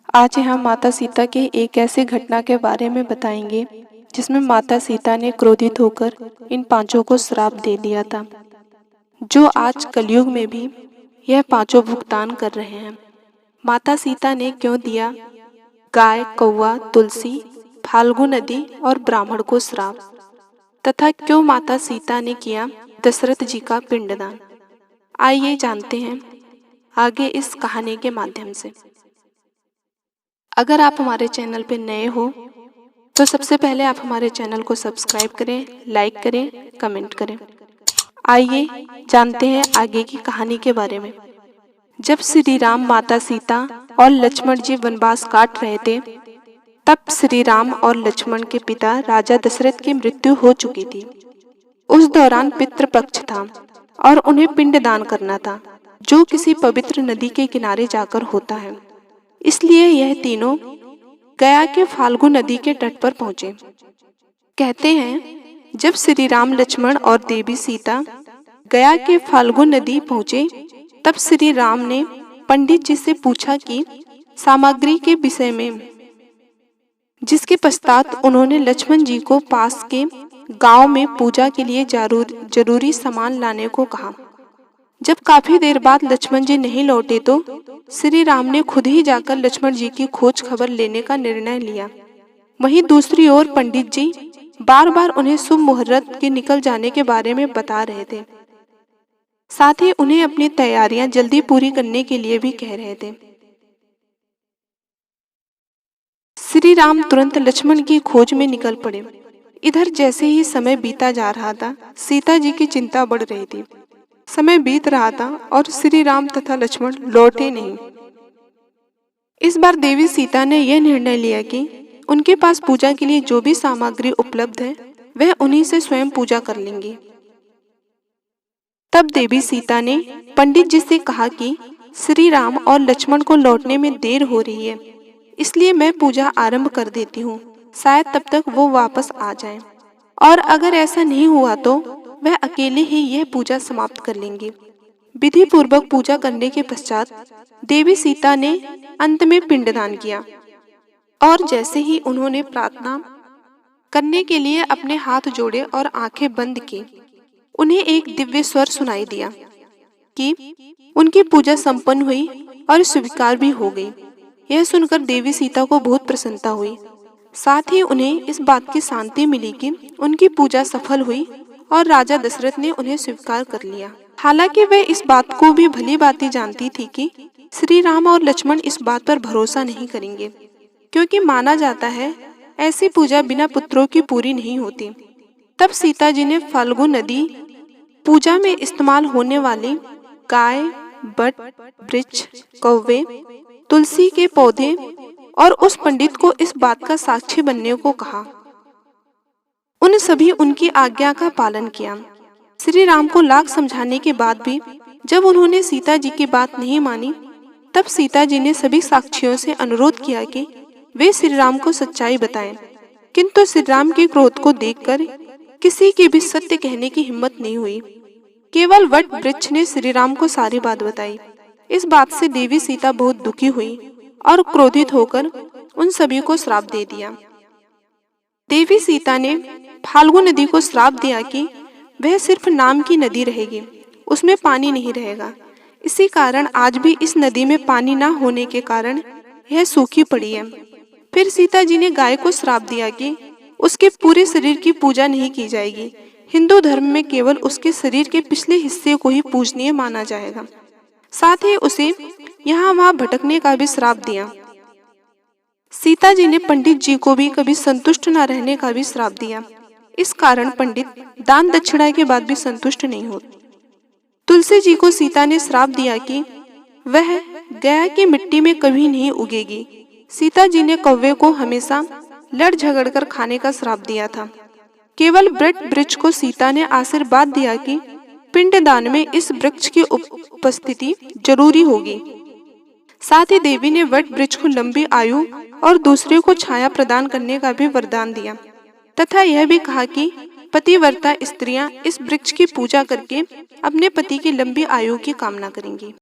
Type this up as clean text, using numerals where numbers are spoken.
आज यहाँ माता सीता के एक ऐसी घटना के बारे में बताएंगे जिसमें माता सीता ने क्रोधित होकर इन पांचों को श्राप दे दिया था, जो आज कलयुग में भी यह पांचों भुगतान कर रहे हैं। माता सीता ने क्यों दिया गाय, कौवा, तुलसी, फाल्गु नदी और ब्राह्मण को श्राप, तथा क्यों माता सीता ने किया दशरथ जी का पिंडदान, आइए जानते हैं आगे इस कहानी के माध्यम से। अगर आप हमारे चैनल पर नए हो तो सबसे पहले आप हमारे चैनल को सब्सक्राइब करें, लाइक करें, कमेंट करें। आइए जानते हैं आगे की कहानी के बारे में। जब श्री राम, माता सीता और लक्ष्मण जी वनवास काट रहे थे, तब श्री राम और लक्ष्मण के पिता राजा दशरथ की मृत्यु हो चुकी थी। उस दौरान पितृपक्ष था और उन्हें पिंडदान करना था, जो किसी पवित्र नदी के किनारे जाकर होता है। इसलिए यह तीनों गया के फाल्गु नदी के तट पर पहुंचे। कहते हैं जब श्री राम, लक्ष्मण और देवी सीता गया के फाल्गु नदी पहुंचे, तब श्री राम ने पंडित जी से पूछा कि सामग्री के विषय में, जिसके पश्चात उन्होंने लक्ष्मण जी को पास के गांव में पूजा के लिए जरूरी सामान लाने को कहा। जब काफी देर बाद लक्ष्मण जी नहीं लौटे तो श्री राम ने खुद ही जाकर लक्ष्मण जी की खोज खबर लेने का निर्णय लिया। वहीं दूसरी ओर पंडित जी बार बार उन्हें शुभ मुहूर्त के निकल जाने के बारे में बता रहे थे, साथ ही उन्हें अपनी तैयारियां जल्दी पूरी करने के लिए भी कह रहे थे। श्री राम तुरंत लक्ष्मण की खोज में निकल पड़े। इधर जैसे ही समय बीता जा रहा था, सीता जी की चिंता बढ़ रही थी। समय बीत रहा था और श्री राम तथा लक्ष्मण लौटे नहीं। इस बार देवी सीता ने यह निर्णय लिया कि उनके पास पूजा के लिए जो भी सामग्री उपलब्ध है, वह उन्हीं से स्वयं पूजा कर लेंगी। तब देवी सीता ने पंडित जी से कहा कि श्री राम और लक्ष्मण को लौटने में देर हो रही है, इसलिए मैं पूजा आरंभ कर देती हूँ, शायद तब तक वो वापस आ जाएं। और अगर ऐसा नहीं हुआ तो वह अकेले ही यह पूजा समाप्त कर लेंगे। विधि पूर्वक पूजा करने के पश्चात देवी सीता ने अंत में पिंडदान किया और जैसे ही उन्होंने प्रार्थना करने के लिए अपने हाथ जोड़े और आंखें बंद की, उन्हें एक दिव्य स्वर सुनाई दिया कि उनकी पूजा संपन्न हुई और स्वीकार भी हो गई। यह सुनकर देवी सीता को बहुत प्रसन्नता हुई। साथ ही उन्हें इस बात की शांति मिली कि उनकी पूजा सफल हुई और राजा दशरथ ने उन्हें स्वीकार कर लिया। हालांकि वे इस बात को भी भली भांति जानती थी कि श्री राम और लक्ष्मण इस बात पर भरोसा नहीं करेंगे, क्योंकि माना जाता है ऐसी पूजा बिना पुत्रों की पूरी नहीं होती। तब सीता जी ने फाल्गु नदी पूजा में इस्तेमाल होने वाली गाय, बट, वृक्ष, कौवे, तुलसी के पौधे और उस पंडित को इस बात का साक्षी बनने को कहा। उन सभी उनकी आज्ञा का पालन किया। श्री राम को लाख समझाने के बाद भी जब उन्होंने सीता जी की बात नहीं मानी, तब सीता जी ने सभी साक्षियों से अनुरोध किया कि वे श्री राम को सच्चाई बताएं। किंतु श्री राम के क्रोध को देखकर किसी की भी सत्य कहने की हिम्मत नहीं हुई। केवल वट वृक्ष ने श्री राम को सारी बात बताई। इस बात से देवी सीता बहुत दुखी हुई और क्रोधित होकर उन सभी को श्राप दे दिया। देवी सीता ने फाल्गु नदी को श्राप दिया कि वह सिर्फ नाम की नदी रहेगी, उसमें पानी नहीं रहेगा। इसी कारण आज भी इस नदी में पानी न होने के कारण यह सूखी पड़ी है। फिर सीता जी ने गाय को श्राप दिया कि उसके पूरे शरीर की पूजा नहीं की जाएगी। हिंदू धर्म में केवल उसके शरीर के पिछले हिस्से को ही पूजनीय माना जाएगा। साथ ही उसे यहाँ वहाँ भटकने का भी श्राप दिया। सीता जी ने पंडित जी को भी कभी संतुष्ट न रहने का भी श्राप दिया। इस कारण पंडित दान दक्षिणा के बाद भी संतुष्ट नहीं होते। तुलसी जी को सीता ने श्राप दिया कि वह गया की मिट्टी में कभी नहीं उगेगी। सीता जी ने कौवे को हमेशा लड़ झगड़ कर खाने का श्राप दिया था। केवल बट वृक्ष को सीता ने आशीर्वाद दिया कि पिंडदान में इस वृक्ष की उपस्थिति जरूरी होगी। साथ ही देवी ने वट वृक्ष को लंबी आयु और दूसरे को छाया प्रदान करने का भी वरदान दिया, तथा यह भी कहा कि पतिव्रता स्त्रियां इस वृक्ष की पूजा करके अपने पति की लंबी आयु की कामना करेंगी।